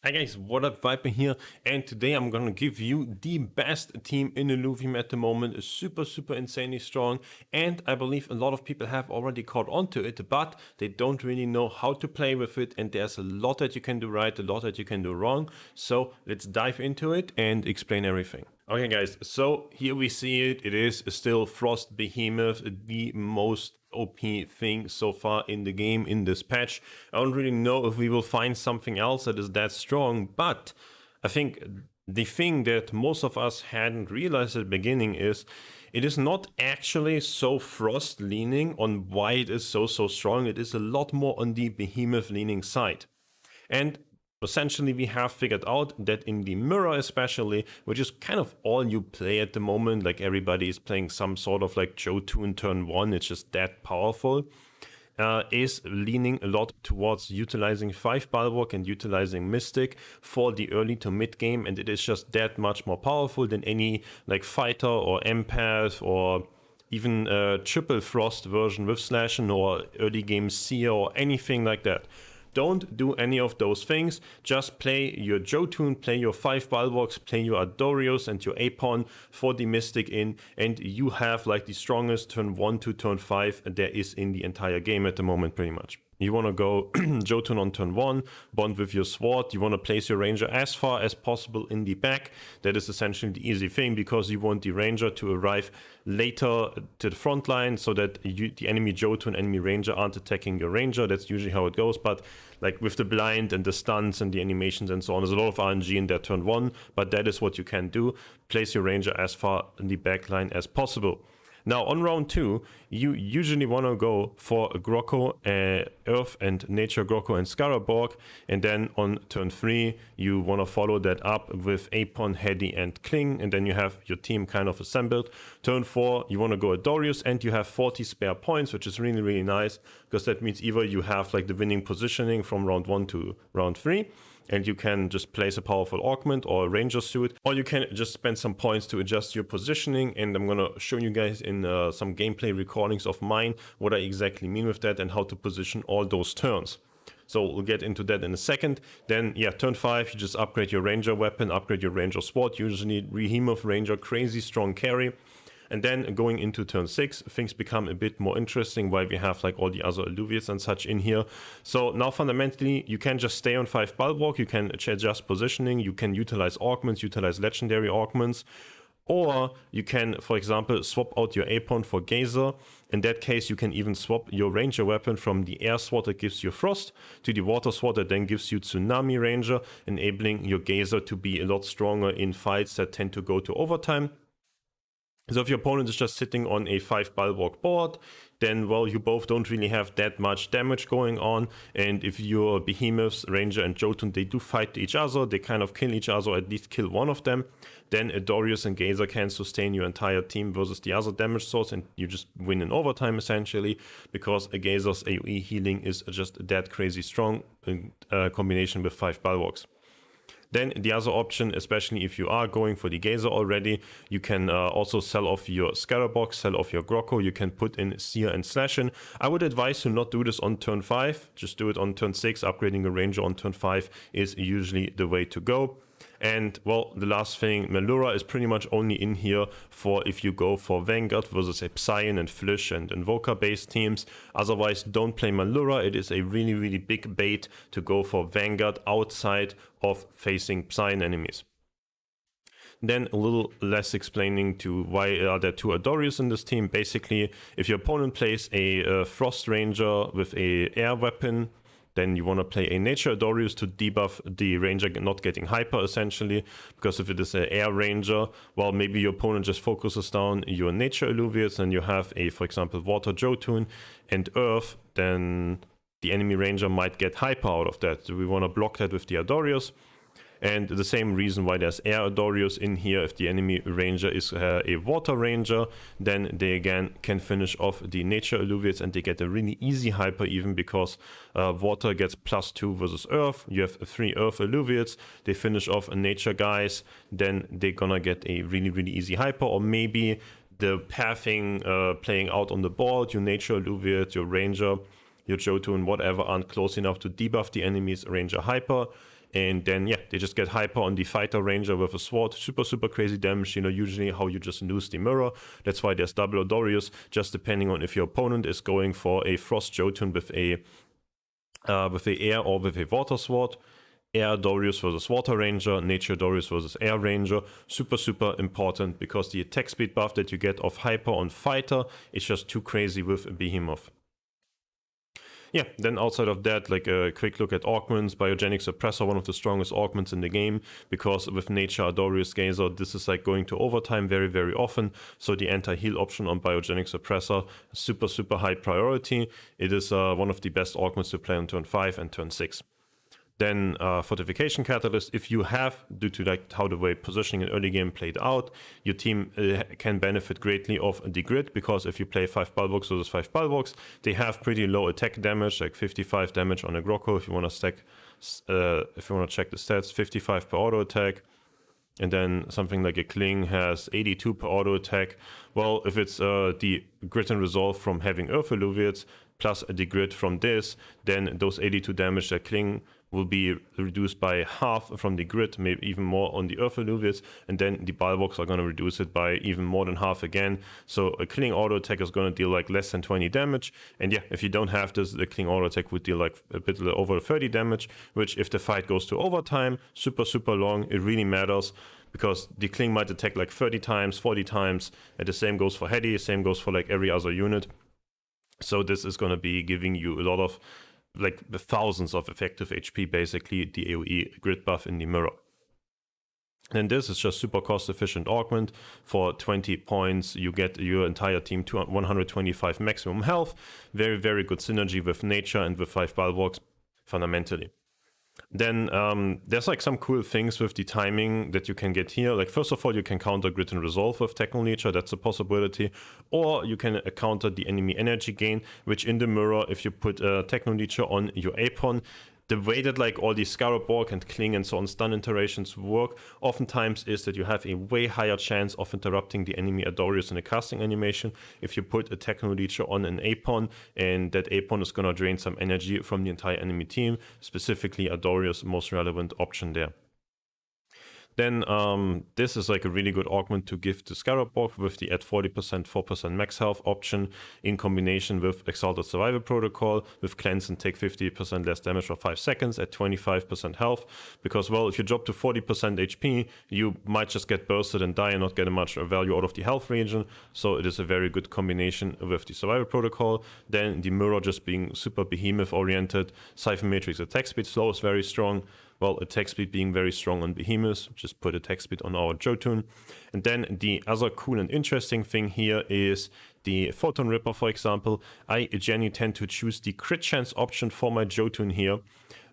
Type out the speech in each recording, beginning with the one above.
Hi guys, what up, Viper here, and today I'm gonna give you the best team in Illuvium at the moment. It's super insanely strong, and I believe a lot of people have already caught on to it, but they don't really know how to play with it, and there's a lot that you can do right, a lot that you can do wrong. So let's dive into it and explain everything. Okay guys, so here we see it. It is still Frost Behemoth, the most OP thing so far in the game in this patch. I don't really know if we will find something else that is that strong, but I think the thing that most of us hadn't realized at the beginning is it is not actually so Frost leaning on why it is so strong. It is a lot more on the Behemoth leaning side. And essentially, we have figured out that in the mirror especially, which is kind of all you play at the moment, like everybody is playing some sort of like Jotun turn 1, it's just that powerful, is leaning a lot towards utilizing 5 Bulwark and utilizing Mystic for the early to mid game, and it is just that much more powerful than any like Fighter or Empath or even a triple Frost version with Slashin' or early game Seer or anything like that. Don't do any of those things, just play your Jotun, play your 5 Bulwarks, play your Adorus and your Apon for the Mystic in, and you have like the strongest turn 1 to turn 5 there is in the entire game at the moment pretty much. You want to go Jotun on turn 1, bond with your sword, you want to place your ranger as far as possible in the back. That is essentially the easy thing, because you want the ranger to arrive later to the front line so that the enemy Jotun, enemy ranger aren't attacking your ranger. That's usually how it goes, but like with the blind and the stunts and the animations and so on, there's a lot of RNG in that turn 1, but that is what you can do. Place your ranger as far in the back line as possible. Now on round 2, you usually want to go for a Grocco, Earth and Nature Grocco and Skaraborg, and then on turn 3 you want to follow that up with Apon, Hedy and Kling, and then you have your team kind of assembled. Turn 4 you want to go Adorus, and you have 40 spare points, which is really nice, because that means either you have like the winning positioning from round 1 to round 3, and you can just place a powerful augment or a ranger suit, or you can just spend some points to adjust your positioning. And I'm gonna show you guys in some gameplay recordings of mine what I exactly mean with that and how to position all those turns. So we'll get into that in a second. Then yeah, turn 5 you just upgrade your ranger weapon, upgrade your ranger sword, usually Behemoth ranger, crazy strong carry. And then going into turn 6, things become a bit more interesting, while we have like all the other Illuviums and such in here. So now fundamentally, you can just stay on 5 Bulwark, you can adjust positioning, you can utilize Augments, utilize legendary Augments, or you can, for example, swap out your Apon for Gazer. In that case, you can even swap your ranger weapon from the air sword that gives you Frost to the water sword that then gives you Tsunami Ranger, enabling your Gazer to be a lot stronger in fights that tend to go to overtime. So if your opponent is just sitting on a 5 Bulwark board, then well, you both don't really have that much damage going on. And if your Behemoths, Ranger and Jotun, they do fight each other, they kind of kill each other, or at least kill one of them, then Adorus and Gazer can sustain your entire team versus the other damage source, and you just win in overtime essentially, because a Gazer's AoE healing is just that crazy strong in combination with 5 Bulwarks. Then the other option, especially if you are going for the Gazer already, you can also sell off your Skaraborg, sell off your Grocco, you can put in Seer and Slashin'. I would advise to not do this on turn 5, just do it on turn 6, upgrading a Ranger on turn 5 is usually the way to go. And well, the last thing, Malura is pretty much only in here for if you go for Vanguard versus a Psion and Flish and Invoker based teams. Otherwise, don't play Malura. It is a really big bait to go for Vanguard outside of facing Psion enemies. Then a little less explaining to why are there 2 Adorus in this team. Basically, if your opponent plays a Frost Ranger with a air weapon, then you want to play a Nature Adorus to debuff the Ranger not getting hyper, essentially. Because if it is an Air Ranger, well, maybe your opponent just focuses down your Nature Illuviums and you have a, for example, Water Jotun and Earth, then the enemy Ranger might get hyper out of that. So we want to block that with the Adorus. And the same reason why there's Air Adorus in here, if the enemy Ranger is a Water Ranger, then they again can finish off the Nature Illuviums and they get a really easy hyper, even because Water gets +2 versus Earth. You have 3 Earth Illuviums, they finish off a Nature guys, then they're gonna get a really easy hyper. Or maybe the pathing playing out on the board, your Nature Illuviums, your Ranger, your Jotun, whatever, aren't close enough to debuff the enemy's Ranger hyper. And then, yeah, they just get hyper on the fighter ranger with a sword. Super, super crazy damage. You know, usually how you just lose the mirror. That's why there's double Adorus, just depending on if your opponent is going for a Frost Jotun with a air or with a water sword. Air Adorus versus Water Ranger, Nature Adorus versus Air Ranger. Super, super important because the attack speed buff that you get of hyper on fighter is just too crazy with a Behemoth. Yeah, then outside of that, like a quick look at Augments. Biogenic Suppressor, one of the strongest Augments in the game, because with Nature Adorus Gazer, this is like going to overtime very, very often. So the anti-heal option on Biogenic Suppressor, super, super high priority. It is one of the best Augments to play on turn 5 and turn 6. Then Fortification Catalyst, if you have, due to like how the way positioning in early game played out, your team can benefit greatly of the grid, because if you play 5 Bulwarks versus 5 Bulwarks, they have pretty low attack damage, like 55 damage on a Grocco. If you want to check the stats, 55 per auto attack. And then something like a Kling has 82 per auto attack. Well, if it's the grit and resolve from having Earth Illuviates plus the grit from this, then those 82 damage that Kling will be reduced by half from the grid, maybe even more on the Earth Illuviates, and then the Bulwarks are going to reduce it by even more than half again. So a Kling auto attack is going to deal like less than 20 damage, and yeah, if you don't have this, the Kling auto attack would deal like a bit over 30 damage, which if the fight goes to overtime, super, super long, it really matters, because the Kling might attack like 30 times, 40 times, and the same goes for Hedy, the same goes for like every other unit. So this is going to be giving you a lot of like the thousands of effective HP, basically the AoE grid buff in the mirror. And this is just super cost efficient Augment. For 20 points you get your entire team to 125 maximum health. Very, very good synergy with nature and with 5 Bulwarks fundamentally. Then there's like some cool things with the timing that you can get here. Like first of all, you can counter Grit and Resolve with Techno Nature, that's a possibility. Or you can counter the enemy energy gain, which in the mirror, if you put Techno Nature on your Apon, the way that like all these Scarab and Kling and so on stun iterations work oftentimes is that you have a way higher chance of interrupting the enemy Adorus in a casting animation if you put a Techno Leecher on an Apon, and that Apon is going to drain some energy from the entire enemy team, specifically Adorus, most relevant option there. Then this is like a really good augment to give to Scarab with the add 40%, 4% max health option in combination with Exalted Survival Protocol with Cleanse and take 50% less damage for 5 seconds at 25% health. Because, well, if you drop to 40% HP, you might just get bursted and die and not get much value out of the health region. So it is a very good combination with the Survival Protocol. Then the Mirror just being super Behemoth oriented. Siphon Matrix attack speed slow is very strong. Well, attack speed being very strong on Behemoths, just put attack speed on our Jotun. And then the other cool and interesting thing here is the Photon Ripper, for example. I genuinely tend to choose the crit chance option for my Jotun here,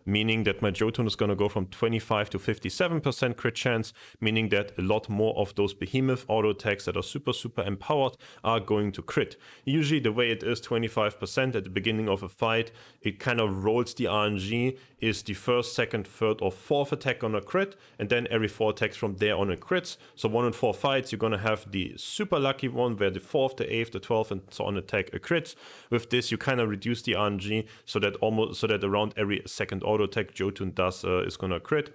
meaning that my Jotun is going to go from 25 to 57% crit chance, meaning that a lot more of those Behemoth auto attacks that are super, super empowered are going to crit. Usually the way it is 25% at the beginning of a fight, it kind of rolls the RNG, is the first, second, third or fourth attack on a crit, and then every 4 attacks from there on a crits. So 1 in 4 fights, you're going to have the super lucky one where the 4th, the 8th, the 12th and so on attack a crit. With this, you kind of reduce the RNG so that around every second auto attack Jotun does is gonna crit.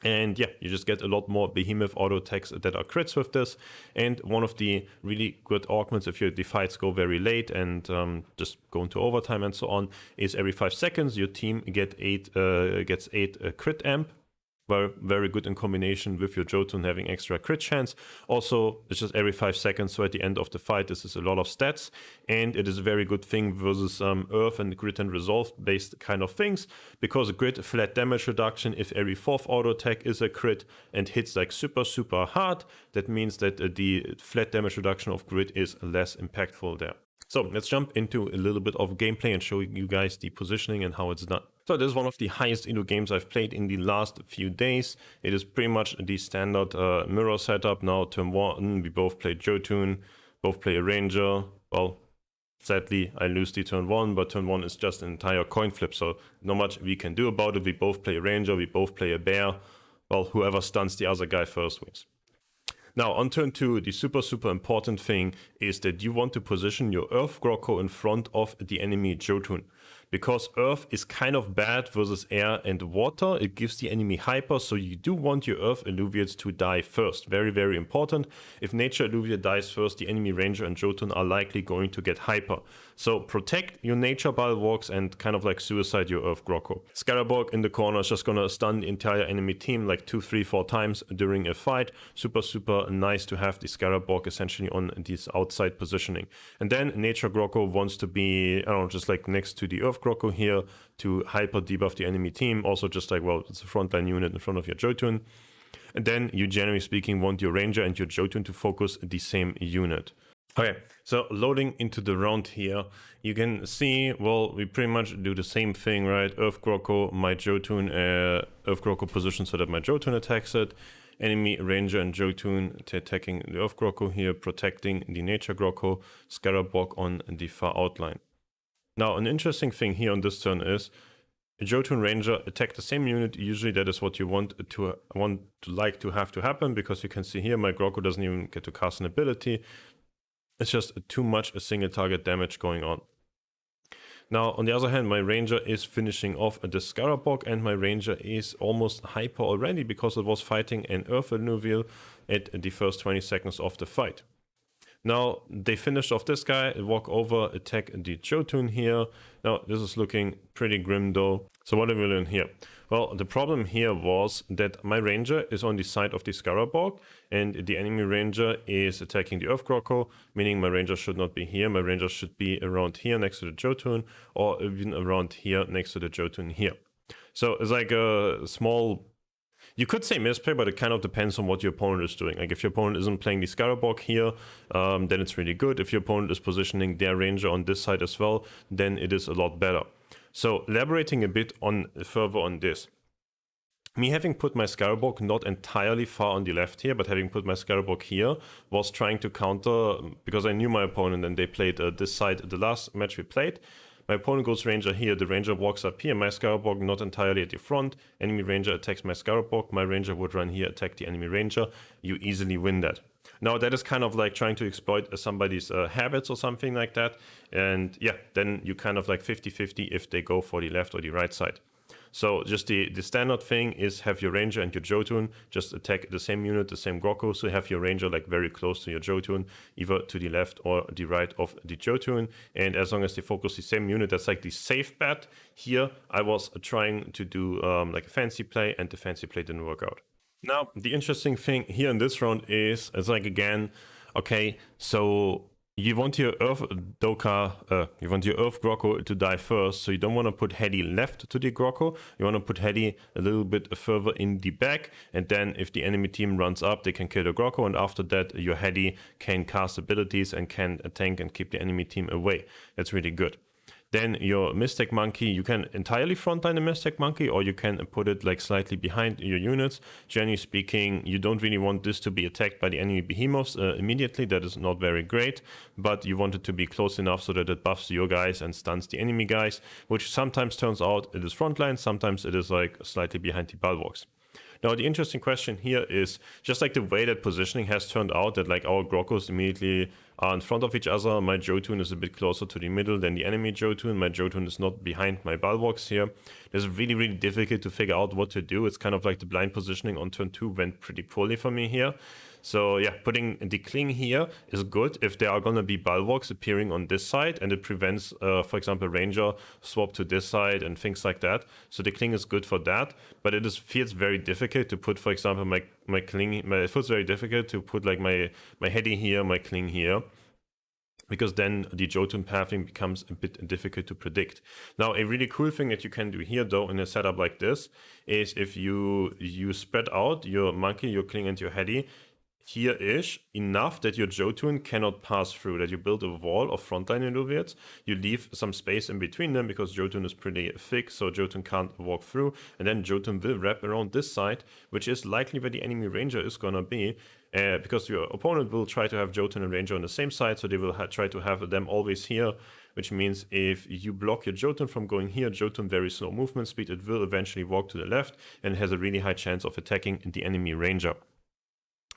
And yeah, you just get a lot more Behemoth auto attacks that are crits with this. And one of the really good augments, if the fights go very late and just go into overtime and so on, is every 5 seconds your team gets 8 crit amp. Very good in combination with your Jotun having extra crit chance. Also, it's just every 5 seconds, so at the end of the fight, this is a lot of stats, and it is a very good thing versus Earth and Grit and Resolve based kind of things, because Grit flat damage reduction, if every 4th auto attack is a crit and hits like super, super hard, that means that the flat damage reduction of Grit is less impactful there. So let's jump into a little bit of gameplay and show you guys the positioning and how it's done. So this is one of the highest elo games I've played in the last few days. It is pretty much the standard mirror setup. Now turn 1, we both play Jotun, both play a Ranger. Well, sadly I lose the turn 1, but turn 1 is just an entire coin flip, so not much we can do about it. We both play a Ranger, we both play a Bear. Well, whoever stuns the other guy first wins. Now, on turn 2, the super, super important thing is that you want to position your Earth Grocco in front of the enemy Jotun. because earth is kind of bad versus air and water. It gives the enemy hyper, so you do want your earth Illuviates to die first. Very, very important. If nature Illuvia dies first, the enemy ranger and Jotun are likely going to get hyper. So protect your nature bulwarks and kind of like suicide your earth Grocko. Scarabog in the corner is just gonna stun the entire enemy team like 2, 3, 4 times during a fight. Super, super nice to have the Scarabog essentially on this outside positioning. And then nature Grocko wants to be, I don't know, just like next to the earth Grocko here to hyper debuff the enemy team. Also just like, well, it's a frontline unit in front of your Jotun. And then you, generally speaking, want your ranger and your Jotun to focus the same unit. Okay, so loading into the round here, you can see, well, we pretty much do the same thing, right? Earth Grocko, my Jotun, Earth Grocko position so that my Jotun attacks it. Enemy ranger and Jotun attacking the Earth Grocko here, protecting the nature Grocko, Scarabog on the far outline. Now, an interesting thing here on this turn is a Jotun ranger attack the same unit. Usually that is what you want to have to happen, because you can see here my Grocko doesn't even get to cast an ability. It's just too much a single target damage going on. Now, on the other hand, my ranger is finishing off the Scarabog, and my ranger is almost hyper already because it was fighting an Earth Illuvial at the first 20 seconds of the fight. Now, they finished off this guy, walk over, attack the Jotun here. Now, this is looking pretty grim though. So what do we learn here? Well, the problem here was that my ranger is on the side of the Scarabog, and the enemy ranger is attacking the Earth Grocko, meaning my ranger should not be here. My ranger should be around here next to the Jotun, or even around here next to the Jotun here. So it's like a small, you could say misplay, but it kind of depends on what your opponent is doing. Like if your opponent isn't playing the Scarabog here, then it's really good. If your opponent is positioning their ranger on this side as well, then it is a lot better. So elaborating a bit further on this. Me having put my Scarabog not entirely far on the left here, but having put my Scarabog here was trying to counter, because I knew my opponent and they played this side the last match we played. My opponent goes ranger here, the ranger walks up here, my Scarabog not entirely at the front, enemy ranger attacks my Scarabog, my ranger would run here, attack the enemy ranger, you easily win that. Now that is kind of like trying to exploit somebody's habits or something like that, and yeah, then you kind of like 50-50 if they go for the left or the right side. So just the standard thing is have your ranger and your Jotun just attack the same unit, the same Grocko, so have your ranger like very close to your Jotun, either to the left or the right of the Jotun, and as long as they focus the same unit, that's like the safe bet. Here I was trying to do like a fancy play, and the fancy play didn't work out. Now the interesting thing here in this round is, it's like again, okay, so you want your Earth Grocko to die first, so you don't want to put Heady left to the Grocko. You want to put Heady a little bit further in the back, and then if the enemy team runs up, they can kill the Grocko, and after that your Heady can cast abilities and can tank and keep the enemy team away. That's really good. Then your Mystic Monkey, you can entirely frontline the Mystic Monkey, or you can put it like slightly behind your units. Generally speaking, you don't really want this to be attacked by the enemy Behemoths immediately. That is not very great, but you want it to be close enough so that it buffs your guys and stuns the enemy guys, which sometimes turns out it is frontline, sometimes it is like slightly behind the bulwarks. Now the interesting question here is just like the way that positioning has turned out, that like our Grokkos immediately are in front of each other. My Jotun is a bit closer to the middle than the enemy Jotun. My Jotun is not behind my bulwarks here. It's really, really difficult to figure out what to do. It's kind of like the blind positioning on turn 2 went pretty poorly for me here. So yeah, putting the Cling here is good if there are gonna be bulwarks appearing on this side, and it prevents, for example, Ranger swap to this side and things like that. So the Cling is good for that, but it feels very difficult to put, for example, my Cling. It feels very difficult to put like my Heady here, my Cling here, because then the Jotun pathing becomes a bit difficult to predict. Now, a really cool thing that you can do here, though, in a setup like this, is if you spread out your Monkey, your Cling, and your Heady here-ish enough that your Jotun cannot pass through, that you build a wall of frontline Illuviates, you leave some space in between them because Jotun is pretty thick, so Jotun can't walk through, and then Jotun will wrap around this side, which is likely where the enemy Ranger is gonna be, because your opponent will try to have Jotun and Ranger on the same side, so they will try to have them always here, which means if you block your Jotun from going here, Jotun very slow movement speed, it will eventually walk to the left and has a really high chance of attacking the enemy Ranger.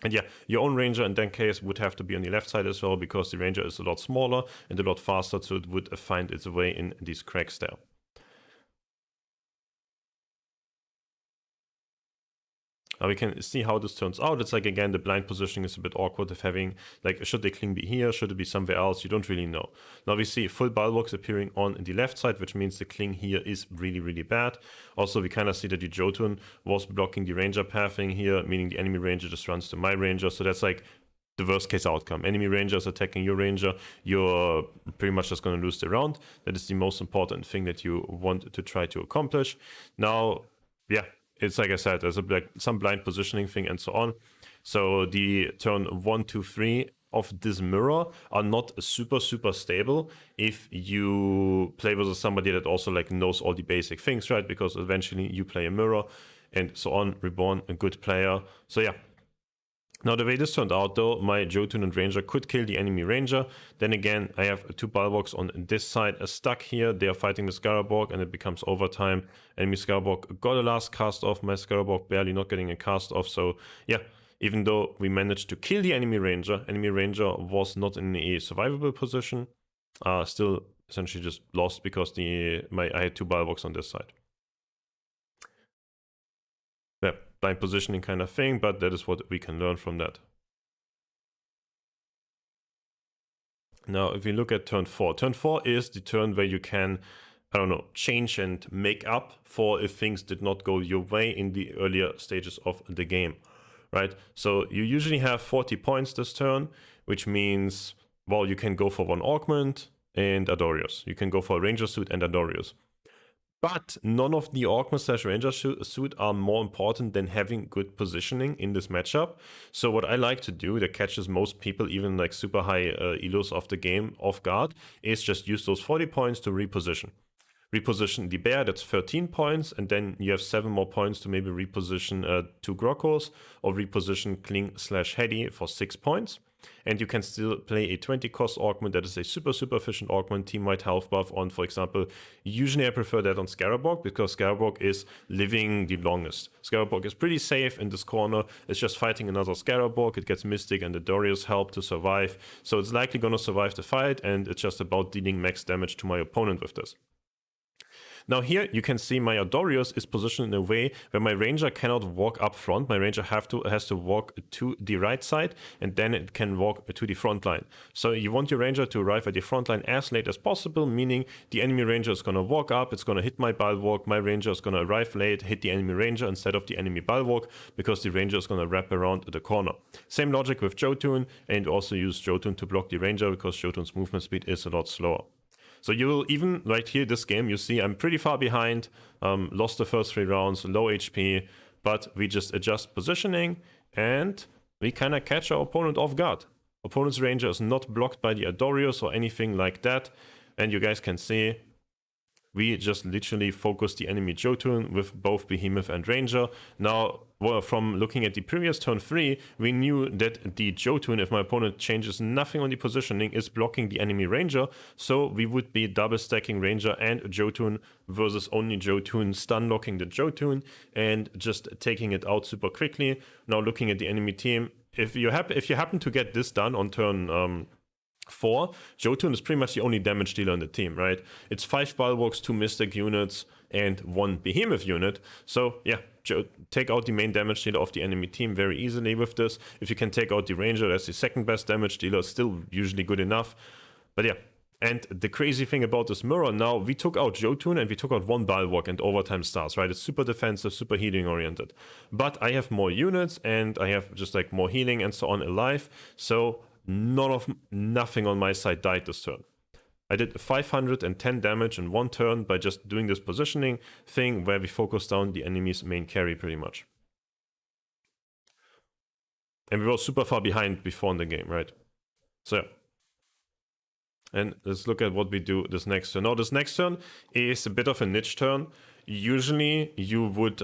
And yeah, your own Ranger in that case would have to be on the left side as well, because the Ranger is a lot smaller and a lot faster, so it would find its way in these cracks there. Now we can see how this turns out. It's like, again, the blind positioning is a bit awkward if having, like, should the Kling be here? Should it be somewhere else? You don't really know. Now we see full Bulwarks appearing on the left side, which means the Kling here is really, really bad. Also, we kind of see that the Jotun was blocking the Ranger pathing here, meaning the enemy Ranger just runs to my Ranger. So that's like the worst case outcome. Enemy Rangers attacking your Ranger, you're pretty much just going to lose the round. That is the most important thing that you want to try to accomplish. Now, yeah, it's like I said, there's some blind positioning thing and so on. So the turn 1, 2, 3 of this mirror are not super stable if you play with somebody that also like knows all the basic things, right? Because eventually you play a mirror and so on. Reborn, a good player. So yeah. Now the way this turned out though, my Jotun and Ranger could kill the enemy Ranger. Then again, I have 2 Bulwarks on this side stuck here. They are fighting the Scarabog and it becomes overtime. Enemy Scarabog got a last cast off. My Scarabog barely not getting a cast off. So yeah, even though we managed to kill the enemy Ranger was not in a survivable position. Still essentially just lost because I had 2 Bulwarks on this side. Yeah, blind positioning kind of thing, but that is what we can learn from that. Now, if we look at turn 4 is the turn where you can, I don't know, change and make up for if things did not go your way in the earlier stages of the game, right? So you usually have 40 points this turn, which means, well, you can go for 1 Augment and Adorus. You can go for a Ranger suit and Adorus. But none of the Augment / Ranger suit are more important than having good positioning in this matchup. So what I like to do that catches most people, even like super high elos of the game, off guard, is just use those 40 points to reposition. Reposition the bear, that's 13 points, and then you have 7 more points to maybe reposition 2 Grokkos, or reposition Kling / Hedy for 6 points. And you can still play a 20 cost Augment that is a super efficient Augment, team-wide health buff on, for example, usually I prefer that on Scarabog because Scarabog is living the longest. Scarabog is pretty safe in this corner, it's just fighting another Scarabog, it gets Mystic and Adorus help to survive, so it's likely gonna survive the fight and it's just about dealing max damage to my opponent with this. Now here you can see my Adorus is positioned in a way where my Ranger cannot walk up front. My Ranger has to walk to the right side and then it can walk to the front line. So you want your Ranger to arrive at the front line as late as possible, meaning the enemy Ranger is going to walk up, it's going to hit my Bulwark, my Ranger is going to arrive late, hit the enemy Ranger instead of the enemy Bulwark because the Ranger is going to wrap around the corner. Same logic with Jotun, and also use Jotun to block the Ranger because Jotun's movement speed is a lot slower. So you will even, right here, this game, you see I'm pretty far behind, lost the first 3 rounds, low HP, but we just adjust positioning and we kind of catch our opponent off guard. Opponent's Ranger is not blocked by the Adorus or anything like that, and you guys can see we just literally focus the enemy Jotun with both Behemoth and Ranger. Now, well, from looking at the previous turn 3, we knew that the Jotun, if my opponent changes nothing on the positioning, is blocking the enemy Ranger. So we would be double stacking Ranger and Jotun versus only Jotun, stun locking the Jotun and just taking it out super quickly. Now looking at the enemy team, if you happen to get this done on turn 4, Jotun is pretty much the only damage dealer on the team, right? It's 5 Bulwarks, 2 Mystic units, and 1 Behemoth unit. So yeah, take out the main damage dealer of the enemy team very easily with this. If you can take out the Ranger, that's the second best damage dealer, still usually good enough. But yeah, and the crazy thing about this mirror now, we took out Jotun and we took out 1 Bulwark and overtime stars, right? It's super defensive, super healing oriented. But I have more units and I have just like more healing and so on alive. So nothing on my side died this turn. I did 510 damage in 1 turn by just doing this positioning thing where we focus down the enemy's main carry pretty much. And we were super far behind before in the game, right? So yeah. And let's look at what we do this next turn. Now this next turn is a bit of a niche turn. Usually you would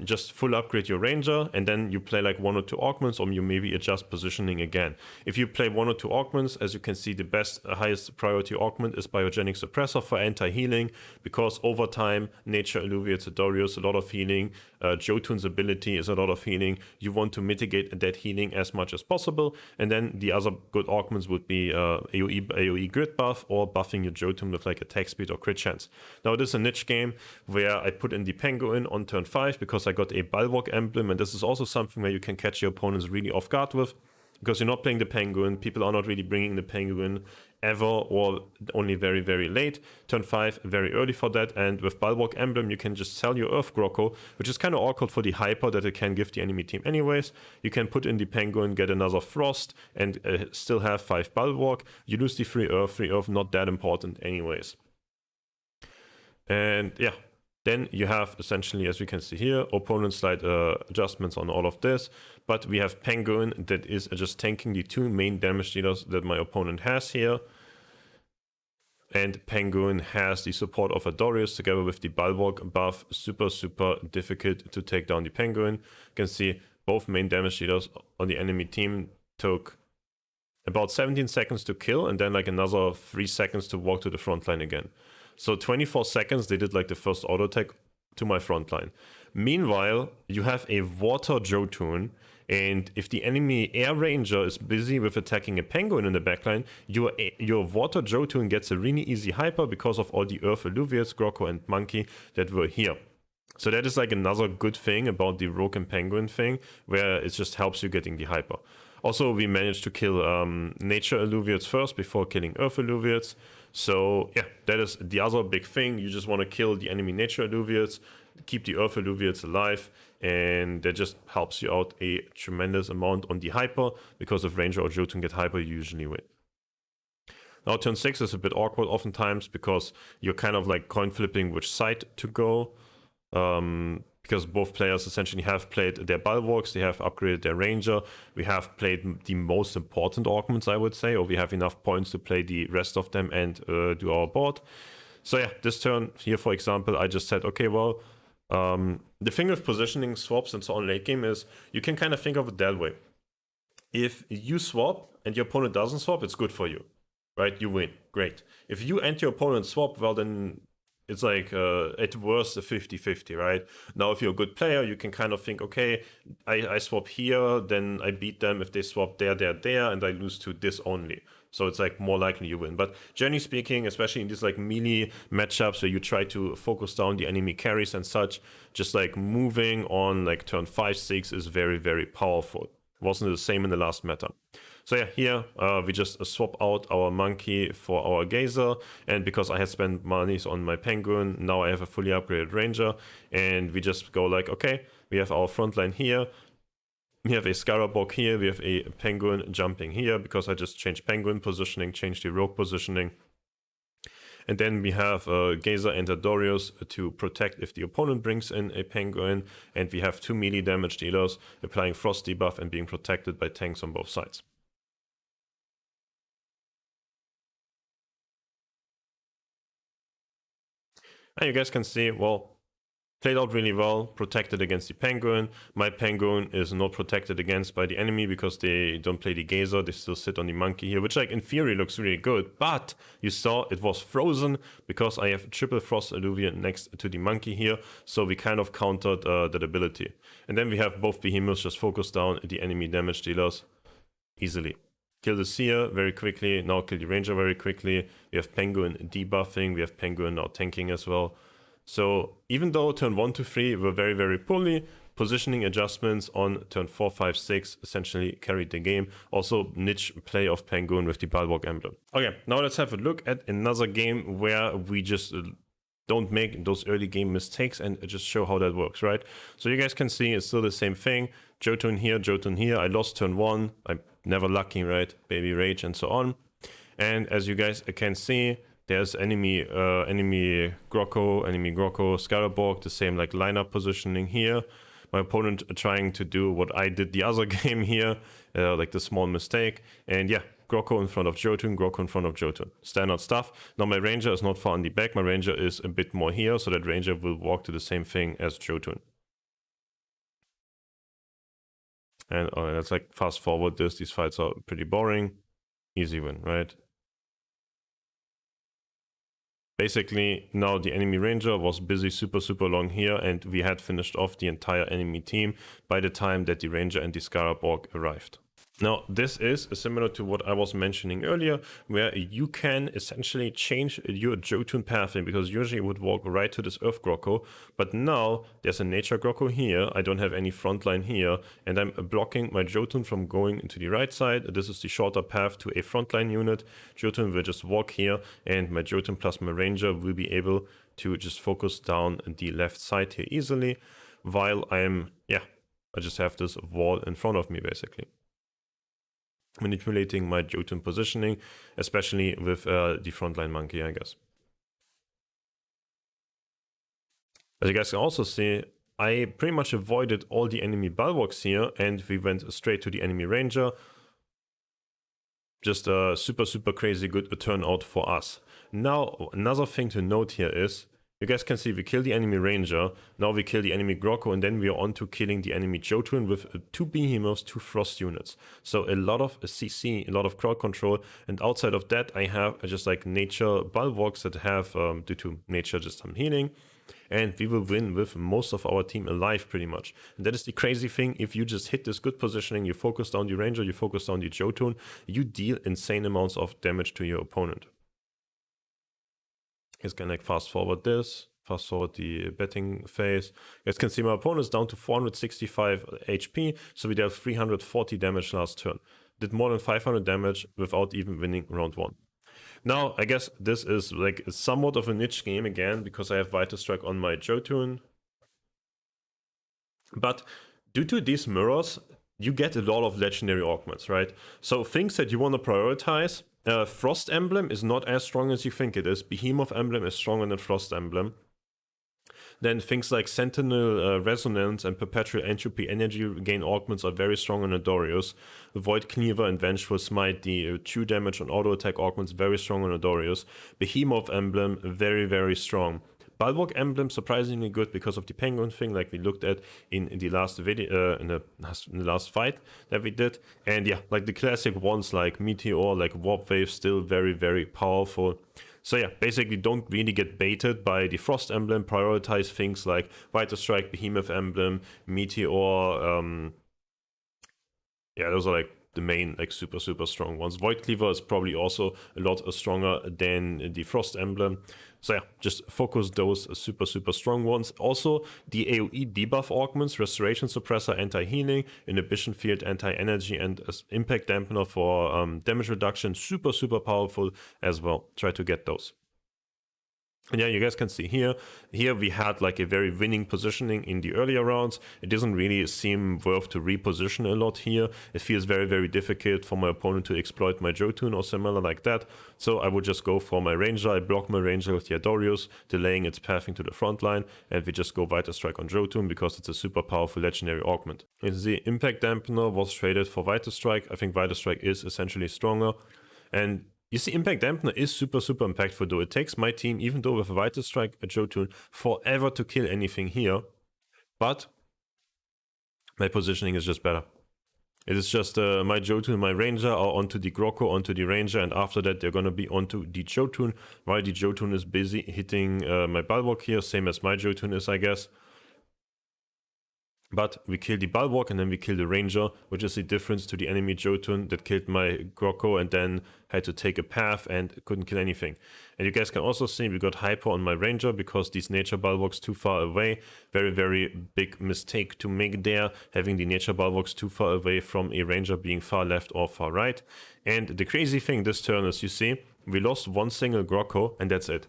just full upgrade your Ranger and then you play like 1 or 2 Augments, or you maybe adjust positioning again. If you play 1 or 2 Augments, as you can see, the best highest priority Augment is Biogenic Suppressor for anti-healing, because over time nature alleviates Adorus, a lot of healing, Jotun's ability is a lot of healing. You want to mitigate that healing as much as possible. And then the other good augments would be AoE grid buff or buffing your Jotun with like attack speed or crit chance. Now it is a niche game where I put in the Penguin on turn 5 because I got a Bulwark emblem, and this is also something where you can catch your opponents really off guard with. Because you're not playing the Penguin, people are not really bringing the Penguin ever or only very, very late. Turn 5, very early for that, and with Bulwark Emblem, you can just sell your Earth Grocko, which is kind of awkward for the hyper that it can give the enemy team anyways. You can put in the Penguin, get another Frost, and still have 5 Bulwark. You lose the free Earth, not that important anyways. And yeah. Then you have essentially, as we can see here, opponent slide adjustments on all of this. But we have Penguin that is just tanking the 2 main damage dealers that my opponent has here. And Penguin has the support of Adorus together with the Bulwark buff. Super, super difficult to take down the Penguin. You can see both main damage dealers on the enemy team took about 17 seconds to kill and then like another 3 seconds to walk to the front line again. So 24 seconds, they did like the first auto attack to my front line. Meanwhile, you have a water Jotun, and if the enemy air ranger is busy with attacking a Penguin in the backline, your water Jotun gets a really easy hyper because of all the Earth Illuviates, Grocko and Monkey that were here. So that is like another good thing about the Rogue and Penguin thing, where it just helps you getting the hyper. Also, we managed to kill Nature Illuviates first before killing Earth Illuviates. So yeah, that is the other big thing. You just want to kill the enemy Nature Illuviates, keep the Earth Illuviates alive, and that just helps you out a tremendous amount on the hyper, because if Ranger or Jotun get hyper, you usually win. Now turn 6 is a bit awkward oftentimes, because you're kind of like coin flipping which side to go. Because both players essentially have played their Bulwarks, they have upgraded their Ranger, we have played the most important Augments, I would say, or we have enough points to play the rest of them and do our board. So yeah, this turn here, for example, I just said, okay, well, the thing with positioning swaps and so on late game is you can kind of think of it that way. If you swap and your opponent doesn't swap, it's good for you, right? You win, great. If you and your opponent swap, well then it's like at worst a 50-50, right? Now, if you're a good player, you can kind of think, okay, I swap here, then I beat them if they swap there, and I lose to this only. So it's like more likely you win. But generally speaking, especially in these like melee matchups where you try to focus down the enemy carries and such, just like moving on like turn 5-6 is very, very powerful. Wasn't the same in the last meta. So yeah, here we just swap out our Monkey for our Gazer, and because I had spent monies on my Penguin, now I have a fully upgraded Ranger, and we just go like, okay, we have our front line here, we have a Scarabog here, we have a Penguin jumping here, because I just changed Penguin positioning, changed the Rogue positioning. And then we have Gazer and Adorus to protect if the opponent brings in a Penguin, and we have 2 melee damage dealers applying Frost debuff and being protected by tanks on both sides. And you guys can see, well, played out really well, protected against the Penguin. My Penguin is not protected against by the enemy because they don't play the Gazer, they still sit on the Monkey here, which like in theory looks really good, but you saw it was frozen because I have triple Frost Illuvium next to the Monkey here, so we kind of countered that ability. And then we have both Behemoths just focus down the enemy damage dealers easily. Kill the Seer very quickly, now kill the Ranger very quickly. We have Penguin debuffing, we have Penguin now tanking as well. So even though turn 1 to 3 were very, very poorly, positioning adjustments on turn 4, 5, 6 essentially carried the game. Also niche play of Penguin with the Bulwark emblem. Okay, now let's have a look at another game where we just don't make those early game mistakes and just show how that works, right? So you guys can see it's still the same thing. Jotun here, I lost turn 1. I'm never lucky, right? Baby rage and so on. And as you guys can see, there's enemy Grocko, Scarabog, the same like lineup positioning here. My opponent trying to do what I did the other game here, like the small mistake. And yeah, Grocko in front of Jotun, Grocko in front of Jotun. Standard stuff. Now my Ranger is not far on the back, my Ranger is a bit more here, so that Ranger will walk to the same thing as Jotun. And let's like fast forward this, these fights are pretty boring. Easy win, right? Basically, now the enemy ranger was busy super long here, and we had finished off the entire enemy team by the time that the ranger and the scarab orc arrived. Now, this is similar to what I was mentioning earlier, where you can essentially change your Jotun pathing, because usually it would walk right to this Earth Grocco, but now there's a Nature Grocco here, I don't have any front line here, and I'm blocking my Jotun from going into the right side. This is the shorter path to a frontline unit. Jotun will just walk here, and my Jotun plus my Ranger will be able to just focus down the left side here easily, while I just have this wall in front of me, basically. Manipulating my Jotun positioning, especially with the frontline monkey, I guess. As you guys can also see, I pretty much avoided all the enemy bulwarks here, and we went straight to the enemy ranger. Just a super crazy good turnout for us. Now, another thing to note here is, you guys can see we kill the enemy ranger, now we kill the enemy Grocco, and then we are on to killing the enemy Jotun with 2 behemoths, 2 frost units. So a lot of CC, a lot of crowd control, and outside of that I have just like nature bulwarks that have, due to nature, just some healing. And we will win with most of our team alive pretty much. And that is the crazy thing, if you just hit this good positioning, you focus down the ranger, you focus down the Jotun, you deal insane amounts of damage to your opponent. Just gonna like fast forward the betting phase. You guys can see my opponent is down to 465 HP, so we dealt 340 damage last turn. Did more than 500 damage without even winning round 1. Now, I guess this is like somewhat of a niche game again, because I have Vital Strike on my Jotun. But due to these mirrors, you get a lot of legendary augments, right? So things that you want to prioritize. Frost Emblem is not as strong as you think it is. Behemoth Emblem is stronger than Frost Emblem. Then things like Sentinel Resonance and Perpetual Entropy Energy Gain Augments are very strong on Adorus. Void Cleaver and Vengeful Smite, the 2 damage on auto attack augments, very strong on Adorus. Behemoth Emblem, very strong. Bulwark Emblem, surprisingly good because of the penguin thing, like we looked at in the last video, in the last fight that we did. And yeah, like the classic ones like Meteor, like Warp Wave, still very powerful. So yeah, basically don't really get baited by the Frost Emblem. Prioritize things like Vital Strike, Behemoth Emblem, Meteor. Yeah, those are like the main like super strong ones. Void Cleaver is probably also a lot stronger than the Frost Emblem. So yeah, just focus those super strong ones. Also, the AoE debuff augments, Restoration Suppressor, Anti-Healing, Inhibition Field, Anti-Energy, and Impact Dampener for damage reduction, super powerful as well. Try to get those. And yeah, you guys can see here we had like a very winning positioning in the earlier rounds. It doesn't really seem worth to reposition a lot here. It feels very difficult for my opponent to exploit my Jotun or similar like that. So I would just go for my Ranger. I block my Ranger with the Adorus, delaying its pathing to the front line, and we just go Vital Strike on Jotun because it's a super powerful legendary augment. And the Impact Dampener was traded for Vital Strike. I think Vital Strike is essentially stronger. And you see, Impact Dampener is super impactful though. It takes my team, even though with a Vital Strike, a Jotun, forever to kill anything here. But my positioning is just better. It is just my Jotun, my Ranger are onto the Grocco, onto the Ranger, and after that they're gonna be onto the Jotun, while the Jotun is busy hitting my Bulwark here, same as my Jotun is, I guess. But we kill the Bulwark and then we kill the Ranger, which is the difference to the enemy Jotun that killed my Grocco and then had to take a path and couldn't kill anything. And you guys can also see we got hyper on my Ranger because these nature Bulwarks too far away. Very big mistake to make there, having the nature Bulwarks too far away from a Ranger being far left or far right. And the crazy thing this turn is, you see, we lost one single Grocco and that's it.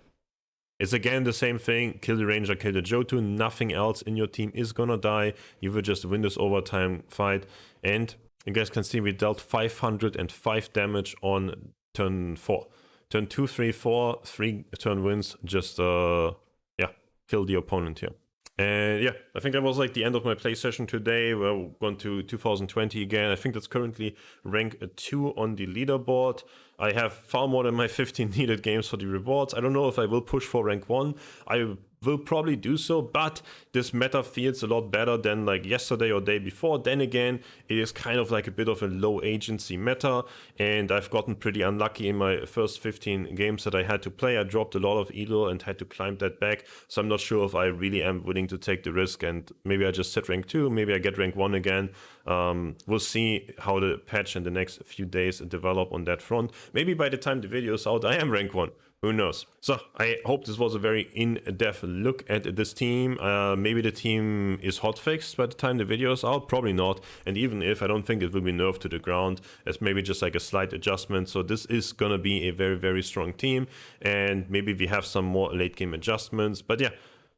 It's again the same thing, kill the Ranger, kill the Jotun, nothing else in your team is gonna die. You will just win this overtime fight. And you guys can see we dealt 505 damage on turn 4. Turn 2, 3, 4, 3 turn wins, just yeah, kill the opponent here. And yeah, I think that was like the end of my play session today. We're going to 2020 again. I think that's currently rank 2 on the leaderboard. I have far more than my 15 needed games for the rewards. I don't know if I will push for rank 1. I will probably do so, but this meta feels a lot better than like yesterday or day before. Then again, it is kind of like a bit of a low agency meta, and I've gotten pretty unlucky in my first 15 games that I had to play. I dropped a lot of elo and had to climb that back, so I'm not sure if I really am willing to take the risk, and maybe I just set rank 2, maybe I get rank 1 again. We'll see how the patch in the next few days develop on that front. Maybe by the time the video is out, I am rank 1. Who knows? So I hope this was a very in-depth look at this team. Maybe the team is hotfixed by the time the video is out, probably not. And even if, I don't think it will be nerfed to the ground. It's maybe just like a slight adjustment. So this is gonna be a very, very strong team. And maybe we have some more late game adjustments. But yeah,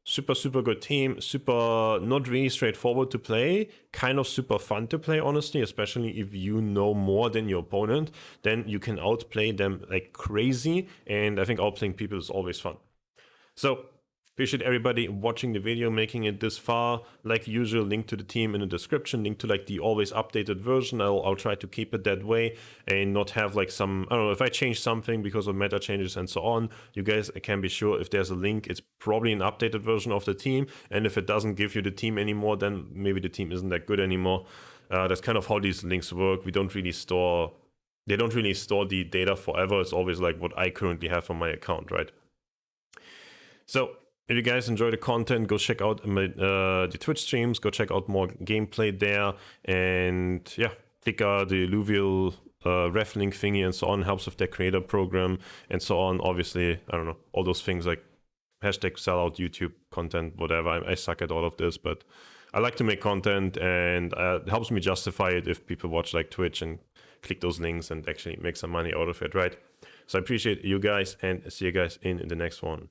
super, super good team. Super, not really straightforward to play. Kind of super fun to play, honestly, especially if you know more than your opponent. Then you can outplay them like crazy. And I think outplaying people is always fun. So appreciate everybody watching the video, making it this far. Like usual, link to the team in the description, link to like the always updated version. I'll try to keep it that way and not have like some, I don't know, if I change something because of meta changes and so on, you guys can be sure if there's a link, it's probably an updated version of the team. And if it doesn't give you the team anymore, then maybe the team isn't that good anymore. That's kind of how these links work. They don't really store the data forever. It's always like what I currently have on my account, right? So if you guys enjoy the content, go check out the Twitch streams, go check out more gameplay there, and yeah, click the Illuvial ref link thingy and so on, helps with their creator program and so on. Obviously, I don't know, all those things like hashtag sellout YouTube content, whatever. I suck at all of this, but I like to make content, and it helps me justify it if people watch like Twitch and click those links and actually make some money out of it, right? So I appreciate you guys, and see you guys in the next one.